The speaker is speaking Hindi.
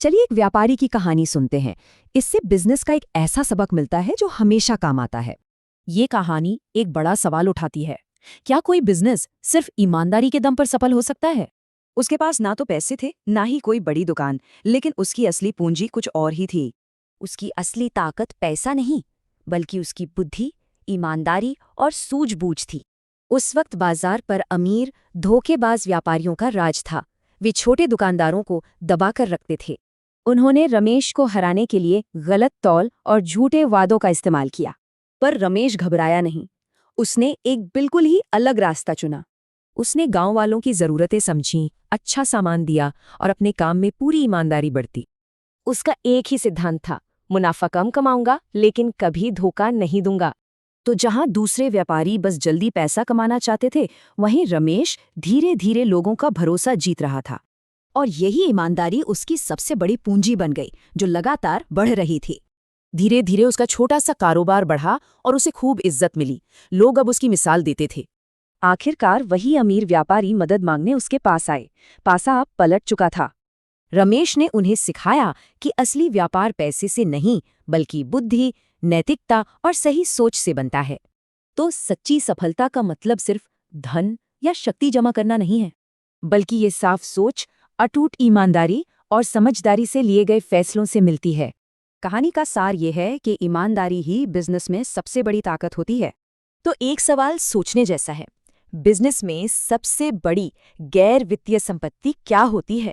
चलिए एक व्यापारी की कहानी सुनते हैं। इससे बिजनेस का एक ऐसा सबक मिलता है जो हमेशा काम आता है। ये कहानी एक बड़ा सवाल उठाती है। क्या कोई बिजनेस सिर्फ ईमानदारी के दम पर सफल हो सकता है? उसके पास ना तो पैसे थे ना ही कोई बड़ी दुकान, लेकिन उसकी असली पूंजी कुछ और ही थी। उसकी असली ताकत पैसा नहीं, बल्कि उसकी बुद्धि, ईमानदारी और सूझबूझ थी। उस वक्त बाजार पर अमीर, धोखेबाज व्यापारियों का राज था। वे छोटे दुकानदारों को दबाकर रखते थे। उन्होंने रमेश को हराने के लिए गलत तौल और झूठे वादों का इस्तेमाल किया। पर रमेश घबराया नहीं। उसने एक बिल्कुल ही अलग रास्ता चुना। उसने गांव वालों की जरूरतें समझीं, अच्छा सामान दिया और अपने काम में पूरी ईमानदारी बरती। उसका एक ही सिद्धांत था, मुनाफा कम कमाऊंगा लेकिन कभी धोखा नहीं दूंगा। तो जहां दूसरे व्यापारी बस जल्दी पैसा कमाना चाहते थे, वहीं रमेश धीरे धीरे लोगों का भरोसा जीत रहा था। और यही ईमानदारी उसकी सबसे बड़ी पूंजी बन गई, जो लगातार बढ़ रही थी। धीरे धीरे उसका छोटा सा कारोबार बढ़ा और उसे खूब इज्जत मिली। लोग अब उसकी मिसाल देते थे। आखिरकार वही अमीर व्यापारी मदद मांगने उसके पास आए। पासा अब पलट चुका था। रमेश ने उन्हें सिखाया कि असली व्यापार पैसे से नहीं, बल्कि बुद्धि, नैतिकता और सही सोच से बनता है। तो सच्ची सफलता का मतलब सिर्फ धन या शक्ति जमा करना नहीं है, बल्कि ये साफ सोच, अटूट ईमानदारी और समझदारी से लिए गए फैसलों से मिलती है। कहानी का सार ये है कि ईमानदारी ही बिजनेस में सबसे बड़ी ताकत होती है। तो एक सवाल सोचने जैसा है, बिजनेस में सबसे बड़ी गैर वित्तीय संपत्ति क्या होती है?